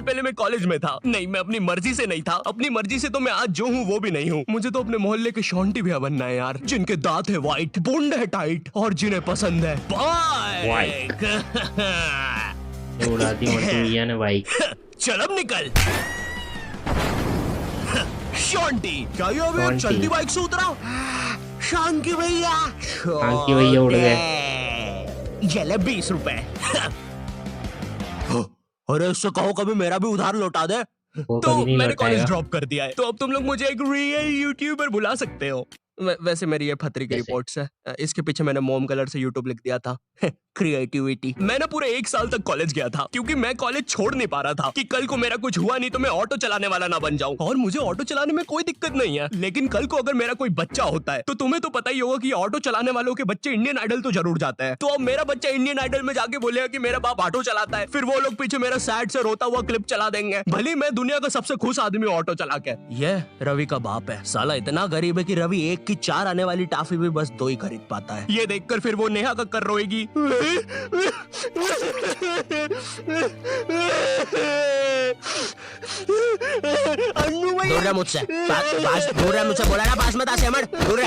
पहले मैं कॉलेज में था। नहीं, मैं अपनी मर्जी से नहीं था। अपनी मर्जी से तो मैं आज जो हूँ वो भी नहीं हूँ। मुझे तो अपने मोहल्ले के शॉन्टी भैया बनना है यार, जिनके दांत है व्हाइट, बुंड है टाइट और जिन्हें पसंद है बाइक। उड़ाती मंटू भैया ने बाइक। चल अब निकल। शॉन्टी, क्या ये अभी शॉन्टी। चलती बाइक से उतरा? शांति भैया, शांति भैया उड़ गए। ये ले 20 रुपए। अरे इससे कहो कभी मेरा भी उधार लौटा दे। वो तो कभी नहीं मैंने कॉलेज लौटाएगा। ड्रॉप कर दिया है, तो अब तुम लोग मुझे एक रियल यूट्यूबर बुला सकते हो। वैसे मेरी ये फतरी की कैसे? रिपोर्ट्स है। इसके पीछे मैंने मोम कलर से यूट्यूब लिख दिया था। क्रिएटिविटी। मैं ना पूरे 1 साल तक कॉलेज गया था, क्योंकि मैं कॉलेज छोड़ नहीं पा रहा था कि कल को मेरा कुछ हुआ नहीं तो मैं ऑटो चलाने वाला ना बन जाऊं। और मुझे ऑटो चलाने में कोई दिक्कत नहीं है, लेकिन कल को अगर मेरा कोई बच्चा होता है तो तुम्हें तो पता ही होगा कि ऑटो चलाने वालों के बच्चे इंडियन आइडल तो जरूर जाते हैं। तो अब मेरा बच्चा इंडियन आइडल में जाके बोलेगा कि मेरा बाप ऑटो चलाता है, फिर वो लोग पीछे मेरा सैड से रोता हुआ क्लिप चला देंगे, भले मैं दुनिया का सबसे खुश आदमी ऑटो चला के। ये रवि का बाप है, साला इतना गरीब है कि रवि 1 की 4 आने वाली टाफी भी बस 2 ही खरीद पाता है। ये देखकर फिर वो नेहा कक्कर रोएगी। दूर रह मुझसे, दूर रह मुझसे, बोला ना पास मत आ सेमर, दूर रह।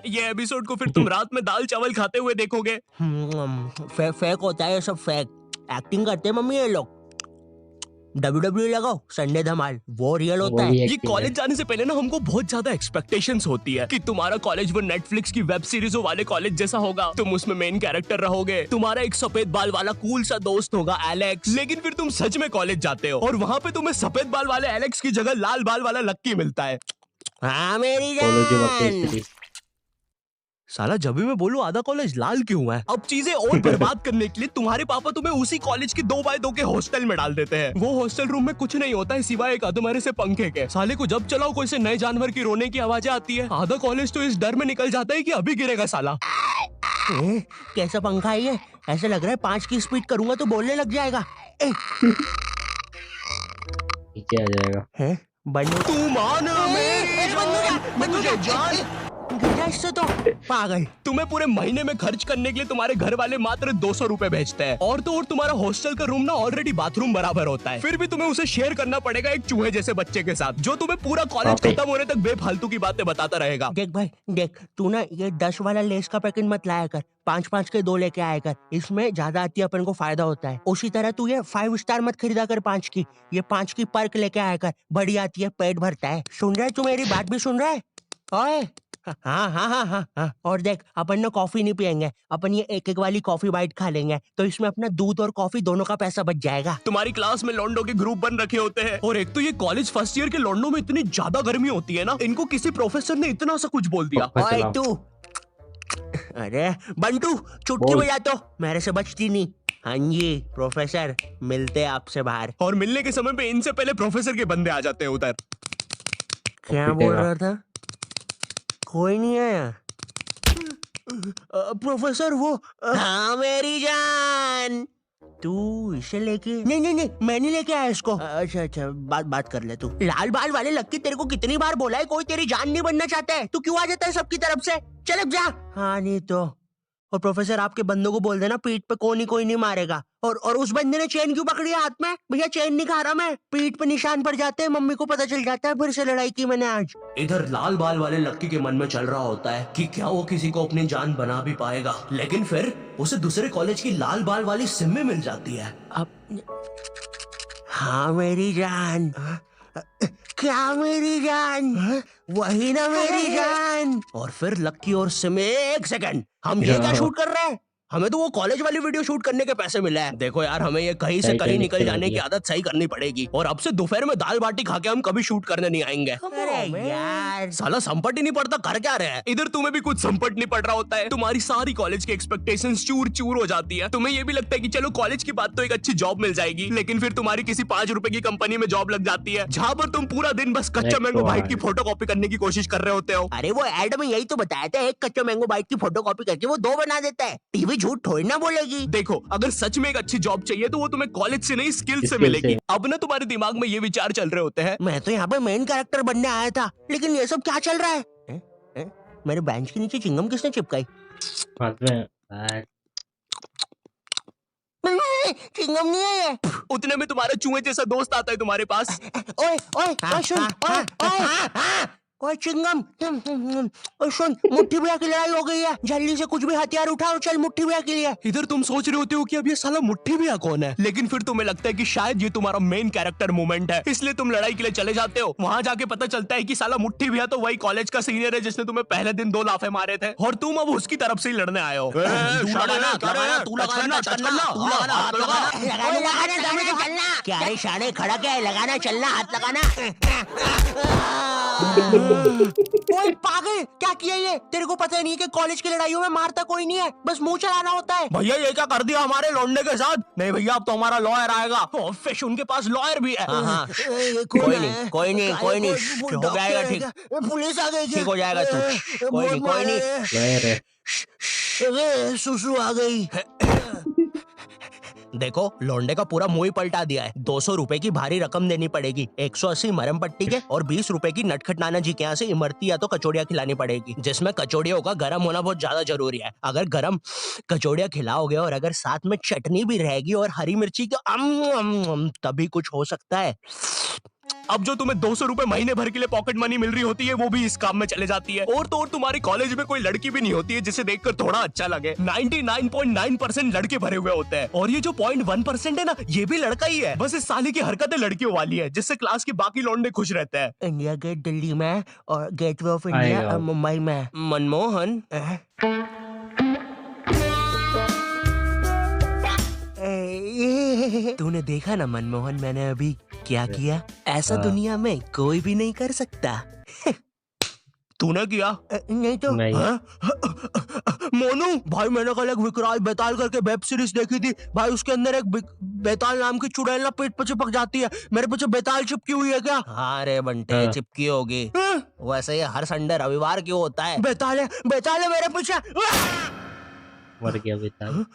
ये एपिसोड को फिर तुम रात में दाल चावल खाते हुए देखोगे। फेक होता है ये सब, फेक एक्टिंग करते हैं मम्मी ये लोग। WWE लगाओ, संडे धमाल, वो रियल होता वो है। भी ये acting कॉलेज है। जाने से पहले ना हमको बहुत ज्यादा एक्सपेक्टेशंस होती है कि तुम्हारा कॉलेज वो नेटफ्लिक्स की वेब सीरीजों वाले कॉलेज जैसा होगा, तुम उसमें मेन कैरेक्टर रहोगे, तुम्हारा एक सफेद बाल वाला कूल सा दोस्त होगा एलेक्स। लेकिन फिर तुम सच में कॉलेज जाते हो और वहाँ पे तुम्हें सफेद बाल वाले एलेक्स की जगह लाल बाल वाला लक्की मिलता है। हाँ मेरी कॉलेज ऑफ जान। स्टडीज। साला जब भी मैं बोलूं आधा कॉलेज लाल क्यों है? अब चीजें और बर्बाद करने के लिए तुम्हारे पापा तुम्हें उसी कॉलेज की 2x2 के हॉस्टल में डाल देते हैं। वो हॉस्टल रूम में कुछ नहीं होता है सिवाय एक अधमरे से पंखे के। साले को जब चलाओ कोई से नए जानवर की रोने की आवाजें आती है। आधा कॉलेज तो इस डर में निकल जाता है कि अभी गिरेगा साला। कैसा पंखा है ये? ऐसा लग रहा है 5 की स्पीड करूंगा तो बोलने लग जाएगा। नीचे आ जाएगा। है बंदू, तू मान मेरी जान, मुझे जान इससे तो पागल। तुम्हें पूरे महीने में खर्च करने के लिए तुम्हारे घर वाले मात्र 200 रुपए भेजते हैं, और तो और तुम्हारा हॉस्टल का रूम ना ऑलरेडी बाथरूम बराबर होता है, फिर भी तुम्हें उसे शेयर करना पड़ेगा एक चूहे जैसे बच्चे के साथ, जो तुम्हें पूरा कॉलेज खत्म होने तक बेफालतू की बातें बताता रहेगा। देख भाई देख, तू ना ये 10 वाला लेस का पैकेट मत लाया कर, 5-5 के 2 लेके आया कर, इसमें ज्यादा आती है, अपन को फायदा होता है। उसी तरह तू ये 5 स्टार मत खरीदा कर 5 की, ये 5 की पर्क लेके आया कर, बड़ी आती है, पेट भरता है। सुन रहा है तू? मेरी बात भी सुन रहा है? ओए हाँ हाँ हाँ हाँ हाँ। और देख, अपन ना कॉफी नहीं पियेंगे, अपन ये एक वाली कॉफी बाइट खा लेंगे, तो इसमें अपना दूध और कॉफी दोनों का पैसा बच जाएगा। तुम्हारी क्लास में लॉन्डो के ग्रुप बन रखे होते हैं, और एक तो ये कॉलेज फर्स्ट ईयर के लॉन्डो में इतनी ज्यादा गर्मी होती है ना, इनको किसी प्रोफेसर ने इतना सा कुछ बोल दिया। पंखा ओए चलाओ। तू, अरे बंटू, चुटकी बोल। बजा तो, मेरे से बचती नहीं। हाँ जी प्रोफेसर, मिलते हैं आपसे बाहर। और मिलने के समय पे इनसे पहले प्रोफेसर के बंदे आ जाते हैं उधर। क्या बोल पिटेगा। रहा था? कोई नहीं आया। प्रोफेसर वो हाँ मेरी जान, तू इसे लेके? नहीं नहीं नहीं, मैं नहीं लेके आया इसको। अच्छा अच्छा, बात कर ले तू। लाल बाल वाले लक्की, तेरे को कितनी बार बोला है कोई तेरी जान नहीं बनना चाहता है, तू क्यों आ जाता है सबकी तरफ से? चल अब जा। हाँ नहीं तो। और प्रोफेसर आपके बंदों को बोल देना पीठ पे कोई नहीं मारेगा। और उस बंदे ने चेन क्यों पकड़ी है हाथ में? भैया चेन नहीं खा रहा मैं, पीठ पे निशान पड़ जाते हैं, मम्मी को पता चल जाता है फिर से लड़ाई की मैंने आज। इधर लाल बाल वाले लक्की के मन में चल रहा होता है कि क्या वो किसी को अपनी जान बना भी पाएगा, लेकिन फिर उसे दूसरे कॉलेज की लाल बाल वाली सिम्मी मिल जाती है। अब हाँ मेरी जान, क्या मेरी जान, वही ना मेरी जान। और फिर लक्की और सिमी, एक सेकंड, हम ये क्या शूट कर रहे हैं? हमें तो वो कॉलेज वाली वीडियो शूट करने के पैसे मिले हैं। देखो यार, हमें ये कहीं से कहीं निकल जाने की आदत सही करनी पड़ेगी, और अब से दोपहर में दाल बाटी खा के हम कभी शूट करने नहीं आएंगे। अरे यार, साला संपट ही नहीं पड़ता, कर क्या रहे हैं? इधर तुम्हें भी कुछ संपट नहीं पड़ रहा होता है, तुम्हारी सारी कॉलेज की एक्सपेक्टेशंस चूर चूर हो जाती है। तुम्हें ये भी लगता है कि चलो कॉलेज की बात तो एक अच्छी जॉब मिल जाएगी, लेकिन फिर तुम्हारी किसी 5 रुपए की कंपनी में जॉब लग जाती है, जहाँ पर तुम पूरा दिन बस कच्चा मैंगो बाइट की फोटो कॉपी करने की कोशिश कर रहे होते हो। अरे वो एड में यही तो बताया था, एक कच्चा मैंगो बाइट की फोटो कॉपी करके वो 2 बना देता है। टीवी झूठ थोड़ी ना बोलेगी। देखो, अगर सच में एक अच्छी जॉब चाहिए तो वो तुम्हें कॉलेज से नहीं स्किल से मिलेगी। अब ना तुम्हारे दिमाग में ये विचार चल रहे होते हैं, मैं तो यहाँ पे मेन कैरेक्टर बनने आया था, लेकिन ये सब क्या चल रहा है? मेरे बेंच के नीचे चिंगम किसने चिपकाई? हाथ में। चिंगम नहीं है ये। उतने में तुम्हारा चूहे जैसा दोस्त आता है तुम्हारे पास। ओए ओए ओए सुन, ओए ओए चिंगम, ओए सुन, मुट्ठी भैया की लड़ाई हो गई है, जल्दी से कुछ भी हथियार उठाओ, चल मुट्ठी भैया के लिए। इधर तुम सोच रहे होते हो कि अब ये साला मुट्ठी भैया कौन है, लेकिन फिर तुम्हें लगता है कि शायद ये तुम्हारा मेन कैरेक्टर मोमेंट है, इसलिए तुम लड़ाई के लिए चले जाते हो। वहाँ जाके पता चलता है कि साला मुट्ठी भैया तो वही कॉलेज का सीनियर है जिसने तुम्हें पहले दिन 2 लाफे मारे थे, और तुम अब उसकी तरफ से ही लड़ने आए हो। क्या रे शाने, खड़ा क्या है, लगाना चलना, हाथ लगाना। ओए पागल, क्या किया ये? तेरे को पता नहीं है कि कॉलेज की लड़ाइयों में मारता कोई नहीं है, बस मुंह चलाना होता है। भैया ये क्या कर दिया हमारे लौंडे के साथ? नहीं भैया अब तो हमारा लॉयर आएगा। और फिश उनके पास लॉयर भी है। हाँ, कोई नहीं, कोई नहीं, कोई नहीं, हो जाएगा ठीक, पुलिस आ गई, ठीक हो जाएगा तू, कोई नहीं, कोई नहीं। लॉयर है। अरे सुसु आ गई। देखो लौंडे का पूरा मुंह ही पलटा दिया है। 200 रुपए की भारी रकम देनी पड़ेगी, 180 मरम पट्टी के और 20 रुपए की नटखट नाना जी के यहाँ से इमरती या तो कचौड़ियाँ खिलानी पड़ेगी, जिसमें कचौड़ियों का गर्म होना बहुत ज्यादा जरूरी है। अगर गर्म कचौड़ियाँ खिलाओगे और अगर साथ में चटनी भी रहेगी और हरी मिर्ची तो तभी कुछ हो सकता है। अब जो तुम्हें 200 रुपए महीने भर के लिए पॉकेट मनी मिल रही होती है वो भी इस काम में चले जाती है। और तो और तुम्हारे कॉलेज में कोई लड़की भी नहीं होती है जिसे देखकर थोड़ा अच्छा लगे। 99.9% लड़के भरे हुए होते हैं और ये जो 0.1% है ना, ये भी लड़का ही है। बस इस साले की हरकतें लड़कियों वाली है जिससे क्लास के बाकी लौंडे खुश रहते हैं। इंडिया गेट दिल्ली में और गेटवे ऑफ इंडिया आएगा। मुंबई में। मनमोहन तूने देखा ना मनमोहन, मैंने अभी क्या किया? ऐसा हाँ। दुनिया में कोई भी नहीं कर सकता। तूने किया? नहीं तो नहीं। हाँ? मोनू भाई, मैंने कल एक विकराल बेताल करके वेब सीरीज देखी थी भाई, उसके अंदर एक बेताल नाम की चुड़ैल ना पेट पे चिपक जाती है। मेरे पीछे बेताल चिपकी हुई है क्या? हाँ रे बंटे, हाँ। चिपकी होगी। हाँ? वैसे ये हर संडे रविवार क्यों होता है? बेताल है मेरे पीछे। मर गया बेताल।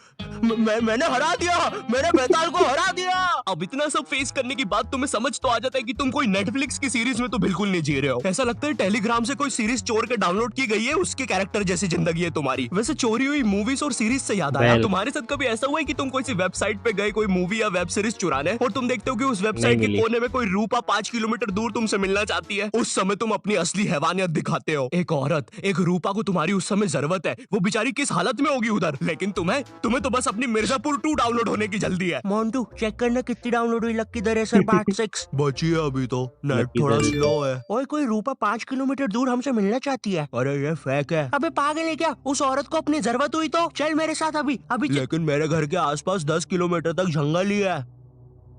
मैंने हरा दिया, मैंने बेताल को हरा दिया। अब इतना सब फेस करने के बाद तुम्हें समझ तो आ जाता है कि तुम कोई नेटफ्लिक्स की सीरीज में तो बिल्कुल नहीं जी रहे हो। ऐसा लगता है टेलीग्राम से कोई सीरीज चोर के डाउनलोड की गई है, उसके कैरेक्टर जैसी जिंदगी है तुम्हारी। वैसे चोरी हुई मूवीज और सीरीज से याद आया, Well. तुम्हारे साथ कभी ऐसा हुआ है कि तुम कोई सी वेबसाइट पे गए कोई मूवी या वेब सीरीज चुराने और तुम देखते हो कि उस वेबसाइट नहीं के मिली। कोने में कोई रूपा 5 किलोमीटर दूर तुमसे मिलना चाहती है? उस समय तुम अपनी असली हैवानियत दिखाते हो। एक औरत, एक रूपा को तुम्हारी उस समय जरूरत है, वो बेचारी किस हालत में होगी उधर, लेकिन तुम्हें तो बस अपनी मिर्जापुर 2 डाउनलोड होने की जल्दी है। मोन्टू चेक करना कितनी डाउनलोड हुई लक्की द रेसर पार्ट 6। बची है अभी तो, नेट Lucky थोड़ा the Racer। स्लो है। ओए कोई रूपा 5 किलोमीटर दूर हमसे मिलना चाहती है। अरे ये फेक है। अबे पागल है क्या? उस औरत को अपनी जरूरत हुई तो चल मेरे साथ अभी अभी लेकिन मेरे घर के आसपास 10 किलोमीटर तक जंगल ही है।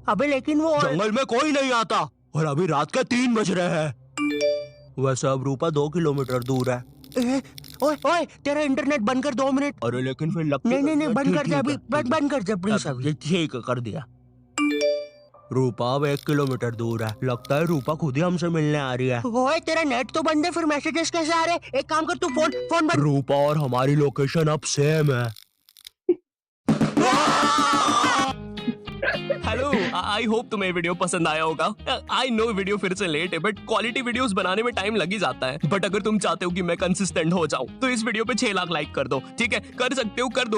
अबे लेकिन वो जंगल में कोई नहीं आता और अभी रात के 3 बज रहे हैं। वैसे अब रूपा 2 किलोमीटर दूर है। ओए ओए तेरा इंटरनेट बंद कर 2 मिनट। अरे लेकिन फिर लगता नहीं बंद कर दे अभी, बंद कर दे प्लीज अभी। ठीक है, कर दिया। रूपा अब 1 किलोमीटर दूर है, लगता है रूपा खुद ही हमसे मिलने आ रही है। ओए तेरा नेट तो बंद है, फिर मैसेजेस कैसे आ रहे? एक काम कर, तू फोन बंद। रूपा और हमारी लोकेशन अब सेम है। हेलो, आई होप तुम्हें वीडियो पसंद आया होगा। आई नो वीडियो फिर से लेट है, बट क्वालिटी वीडियोस बनाने में टाइम लग ही जाता है। बट अगर तुम चाहते हो कि मैं कंसिस्टेंट हो जाऊं तो इस वीडियो पे 6 लाख लाइक कर दो। ठीक है, कर सकते हो, कर दो।